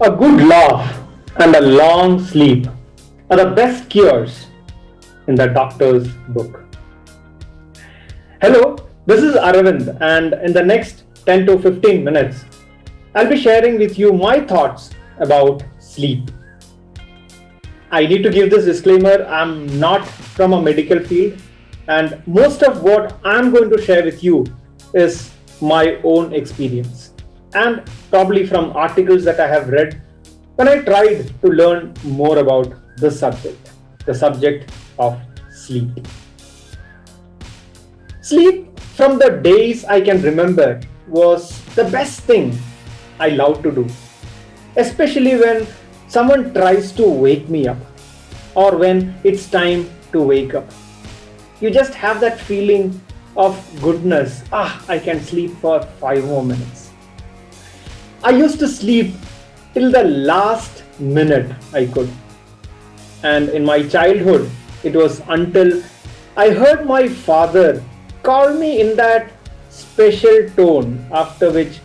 A good laugh and a long sleep are the best cures in the doctor's book. Hello, this is Aravind, and in the next 10 to 15 minutes, I'll be sharing with you my thoughts about sleep. I need to give this disclaimer, I'm not from a medical field, and most of what I'm going to share with you is my own experience and probably from articles that I have read when I tried to learn more about this subject, the subject of sleep. Sleep, from the days I can remember, was the best thing I love to do, especially when someone tries to wake me up or when it's time to wake up. You just have that feeling of goodness. I can sleep for 5 more minutes. I used to sleep till the last minute I could. And in my childhood, it was until I heard my father call me in that special tone, after which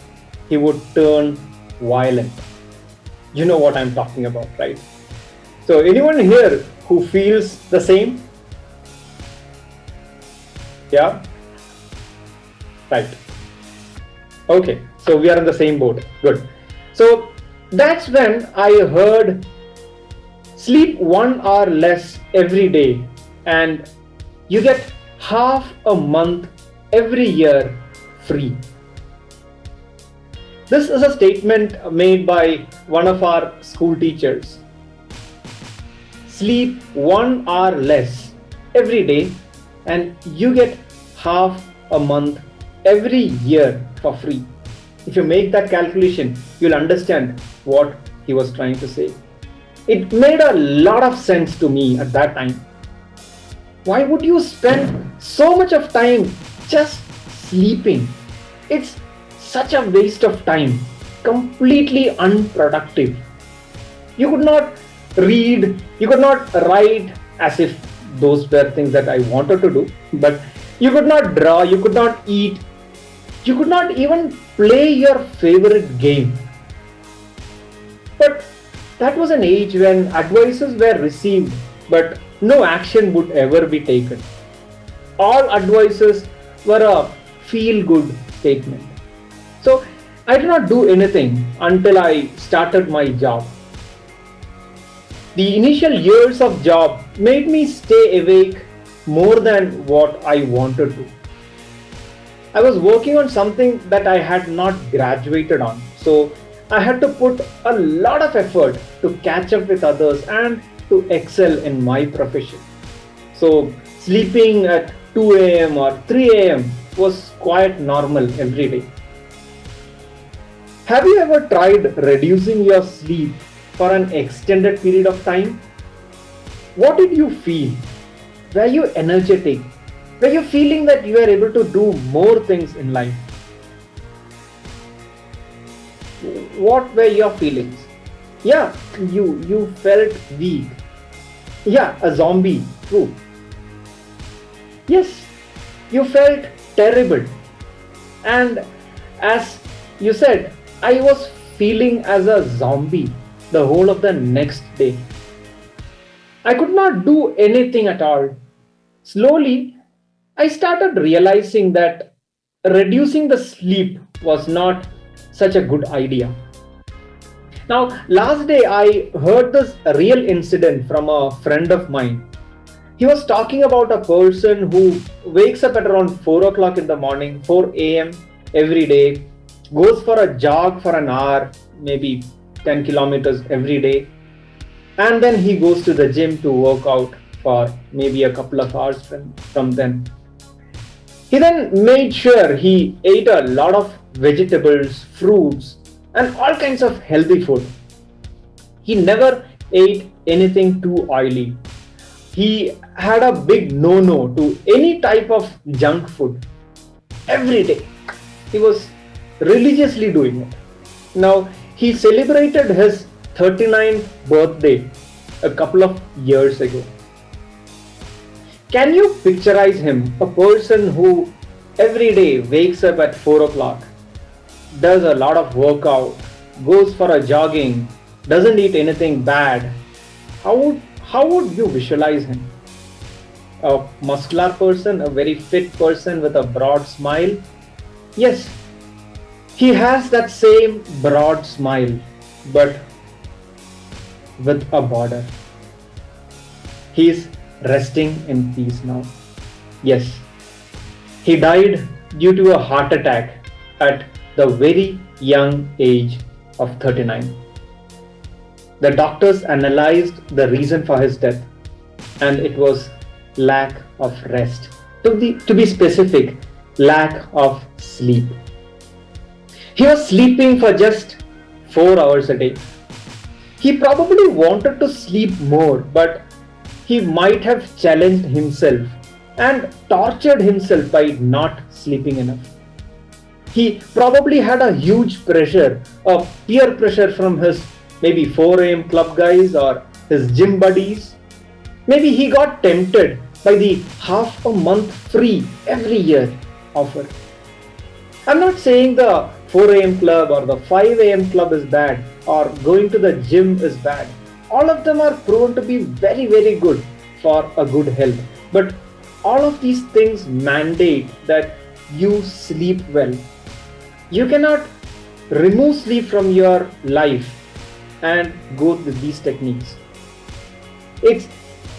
he would turn violent. You know what I'm talking about, right? So, anyone here who feels the same? Yeah? Right. Okay, so we are in the same boat. Good. So, that's when I heard sleep 1 hour less every day and you get half a month every year free. This is a statement made by one of our school teachers. Sleep 1 hour less every day and you get half a month every year for free. If you make that calculation, you'll understand what he was trying to say. It made a lot of sense to me at that time. Why would you spend so much of time just sleeping? It's such a waste of time, completely unproductive. You could not read, you could not write, as if those were things that I wanted to do, but you could not draw, you could not eat, you could not even play your favorite game. But that was an age when advices were received, but no action would ever be taken. All advices were a feel-good statement. So I did not do anything until I started my job. The initial years of job made me stay awake more than what I wanted to. I was working on something that I had not graduated on, so I had to put a lot of effort to catch up with others and to excel in my profession. So sleeping at 2 a.m. or 3 a.m. was quite normal every day. Have you ever tried reducing your sleep for an extended period of time? What did you feel? Were you energetic? Were you feeling that you were able to do more things in life? What were your feelings? Yeah, you felt weak. Yeah, a zombie, true. Yes, you felt terrible. And as you said, I was feeling as a zombie the whole of the next day. I could not do anything at all. Slowly, I started realizing that reducing the sleep was not such a good idea. Now, last day I heard this real incident from a friend of mine. He was talking about a person who wakes up at around 4 o'clock in the morning, 4 a.m. every day, goes for a jog for an hour, maybe 10 kilometers every day, and then he goes to the gym to work out for maybe a couple of hours from then. He then made sure he ate a lot of vegetables, fruits, and all kinds of healthy food. He never ate anything too oily. He had a big no to any type of junk food every day. He was religiously doing it. Now, he celebrated his 39th birthday a couple of years ago. Can you picturize him, a person who every day wakes up at 4 o'clock, does a lot of workout, goes for a jogging, doesn't eat anything bad, how would you visualize him? A muscular person, a very fit person with a broad smile? Yes, he has that same broad smile, but with a border. He is resting in peace now. Yes, he died due to a heart attack at the very young age of 39. The doctors analyzed the reason for his death, and it was lack of rest. To be specific, lack of sleep. He was sleeping for just 4 hours a day. He probably wanted to sleep more, but he might have challenged himself and tortured himself by not sleeping enough. He probably had a huge pressure, a peer pressure from his maybe 4 a.m. club guys or his gym buddies. Maybe he got tempted by the half a month free every year offer. I'm not saying the 4 a.m. club or the 5 a.m. club is bad or going to the gym is bad. All of them are proven to be very, very good for a good health. But all of these things mandate that you sleep well. You cannot remove sleep from your life and go with these techniques. It's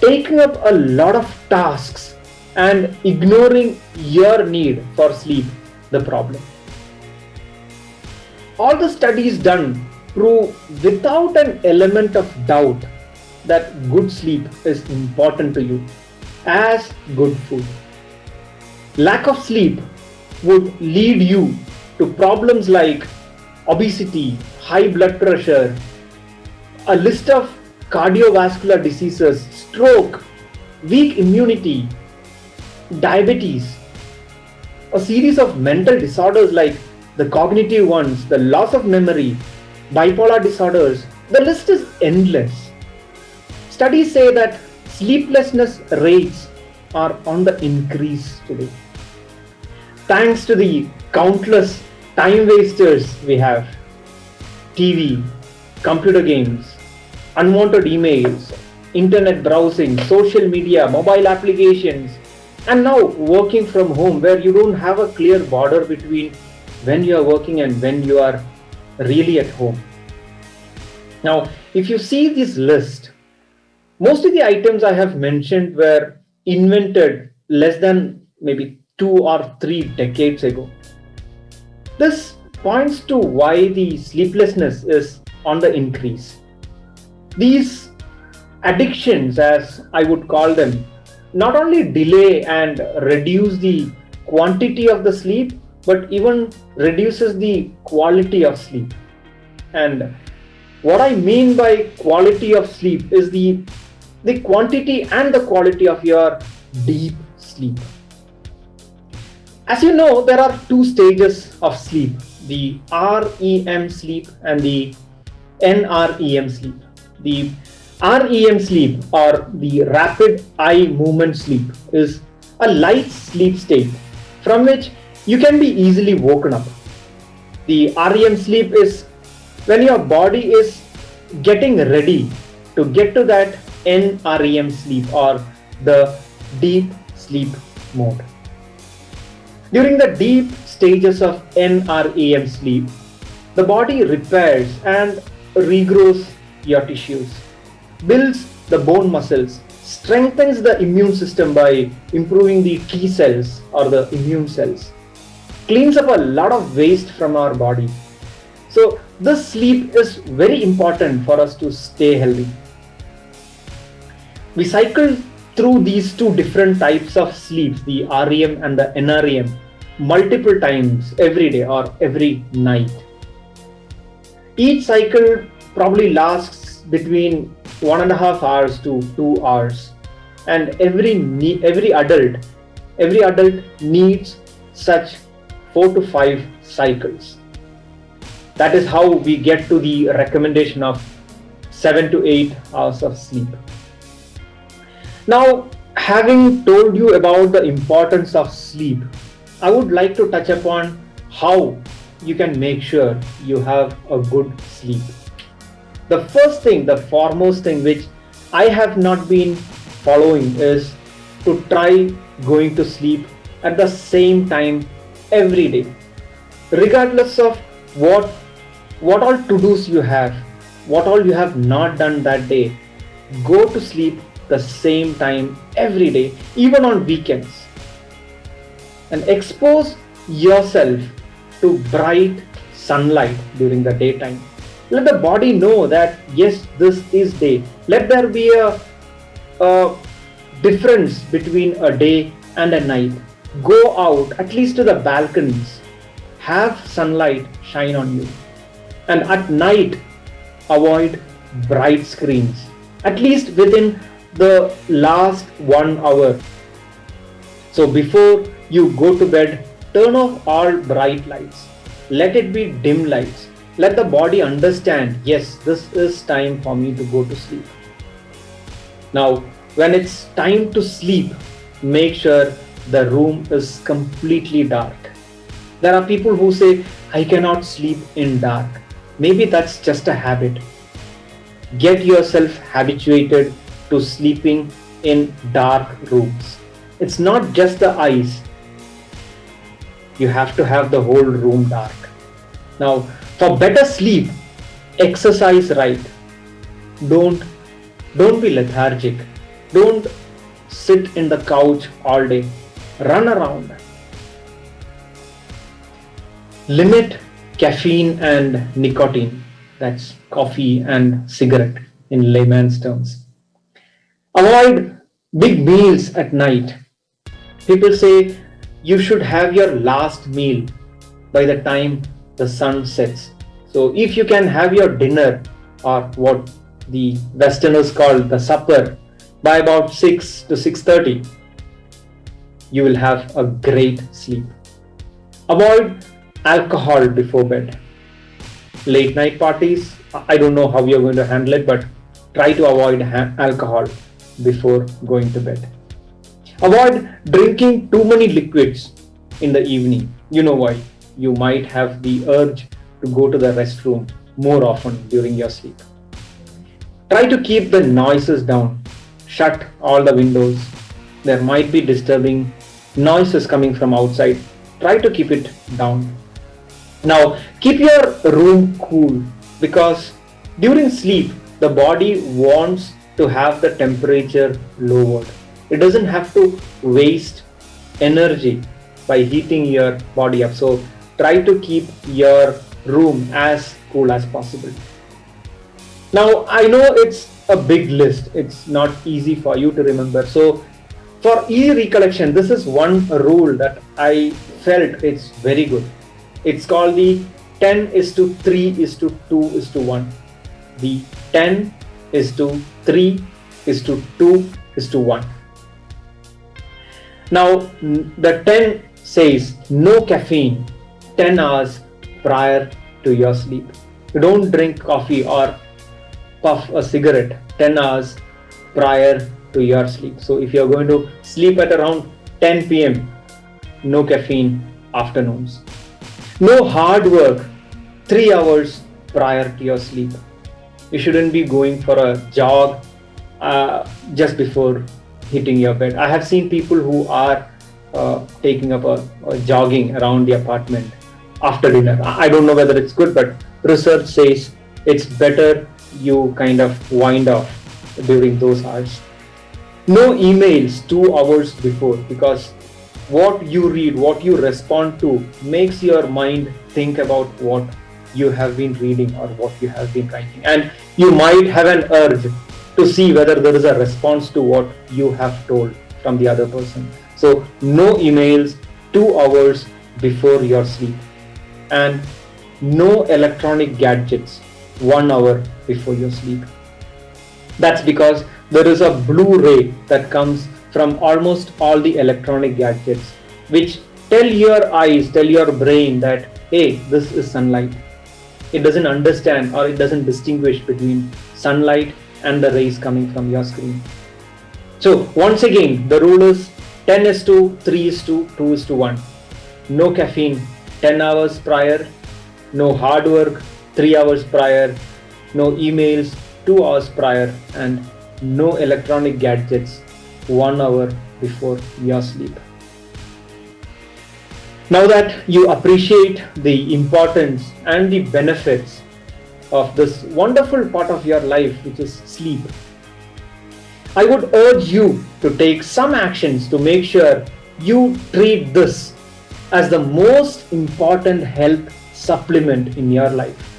taking up a lot of tasks and ignoring your need for sleep the problem. All the studies done prove without an element of doubt that good sleep is important to you as good food. Lack of sleep would lead you to problems like obesity, high blood pressure, a list of cardiovascular diseases, stroke, weak immunity, diabetes, a series of mental disorders like the cognitive ones, the loss of memory, bipolar disorders. The list is endless. Studies say that sleeplessness rates are on the increase today. Thanks to the countless time wasters we have: TV, computer games, unwanted emails, internet browsing, social media, mobile applications, and now working from home where you don't have a clear border between when you are working and when you are really at home. Now, if you see this list, most of the items I have mentioned were invented less than maybe 2 or 3 decades ago. This points to why the sleeplessness is on the increase. These addictions, as I would call them, not only delay and reduce the quantity of the sleep, but even reduces the quality of sleep. And what I mean by quality of sleep is the quantity and the quality of your deep sleep. As you know, there are 2 stages of sleep: the REM sleep and the NREM sleep. The REM sleep, or the rapid eye movement sleep, is a light sleep state from which you can be easily woken up. The REM sleep is when your body is getting ready to get to that NREM sleep, or the deep sleep mode. During the deep stages of NREM sleep, the body repairs and regrows your tissues, builds the bone muscles, strengthens the immune system by improving the T cells or the immune cells, cleans up a lot of waste from our body. So this sleep is very important for us to stay healthy. We cycle through these 2 different types of sleeps, the REM and the NREM, multiple times every day or every night. Each cycle probably lasts between 1.5 hours to 2 hours, and every adult needs such 4 to 5 cycles. That is how we get to the recommendation of 7 to 8 hours of sleep. Now, having told you about the importance of sleep, I would like to touch upon how you can make sure you have a good sleep. The first thing, the foremost thing which I have not been following is to try going to sleep at the same time every day, regardless of what what all to-dos you have, what all you have not done that day. Go to sleep the same time every day, even on weekends, and expose yourself to bright sunlight during the daytime. Let the body know that yes, this is day. Let there be a difference between a day and a night. Go out at least to the balconies, have sunlight shine on you, and at night avoid bright screens, at least within the last 1 hour. So before you go to bed, turn off all bright lights. Let it be dim lights. Let the body understand, yes, this is time for me to go to sleep. Now, when it's time to sleep, make sure the room is completely dark. There are people who say, I cannot sleep in dark. Maybe that's just a habit. Get yourself habituated to sleeping in dark rooms. It's not just the eyes. You have to have the whole room dark. Now, for better sleep, exercise right. Don't be lethargic. Don't sit in the couch all day. Run around. Limit caffeine and nicotine. That's coffee and cigarette in layman's terms. Avoid big meals at night. People say you should have your last meal by the time the sun sets. So if you can have your dinner, or what the Westerners call the supper, by about 6 to 6:30, you will have a great sleep. Avoid alcohol before bed. Late night parties, I don't know how you're going to handle it, but try to avoid alcohol before going to bed. Avoid drinking too many liquids in the evening. You know why? You might have the urge to go to the restroom more often during your sleep. Try to keep the noises down. Shut all the windows. There might be disturbing noises coming from outside. Try to keep it down. Now, keep your room cool, because during sleep, the body wants to have the temperature lowered. It doesn't have to waste energy by heating your body up. So try to keep your room as cool as possible. Now, I know it's a big list. It's not easy for you to remember. So for recollection, this is one rule that I felt it's very good. It's called the 10:3:2:1. The 10:3:2:1. Now, the 10 says no caffeine 10 hours prior to your sleep. You don't drink coffee or puff a cigarette 10 hours prior to your sleep. So if you're going to sleep at around 10 p.m., no caffeine afternoons. No hard work 3 hours prior to your sleep. You shouldn't be going for a jog just before hitting your bed. I have seen people who are taking up a jogging around the apartment after dinner. I don't know whether it's good, but research says it's better you kind of wind off during those hours. No emails 2 hours before, because what you read, what you respond to makes your mind think about what you have been reading or what you have been writing, and you might have an urge to see whether there is a response to what you have told from the other person. So no emails 2 hours before your sleep, and no electronic gadgets 1 hour before your sleep. That's because there is a blue ray that comes from almost all the electronic gadgets, which tell your eyes, tell your brain that, hey, this is sunlight. It doesn't understand, or it doesn't distinguish between sunlight and the rays coming from your screen. So once again, the rule is 10:3:2:1. No caffeine 10 hours prior, no hard work 3 hours prior, no emails 2 hours prior, and no electronic gadgets 1 hour before your sleep. Now that you appreciate the importance and the benefits of this wonderful part of your life, which is sleep, I would urge you to take some actions to make sure you treat this as the most important health supplement in your life.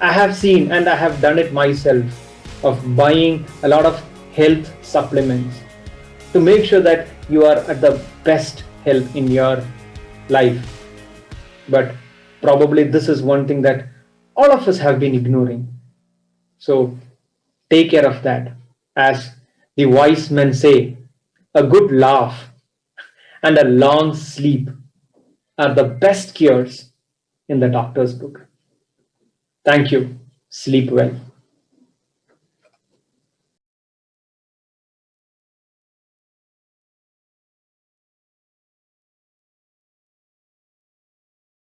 I have seen and I have done it myself of buying a lot of health supplements to make sure that you are at the best health in your life. But probably this is one thing that all of us have been ignoring. So take care of that. As the wise men say, a good laugh and a long sleep are the best cures in the doctor's book. Thank you. Sleep well.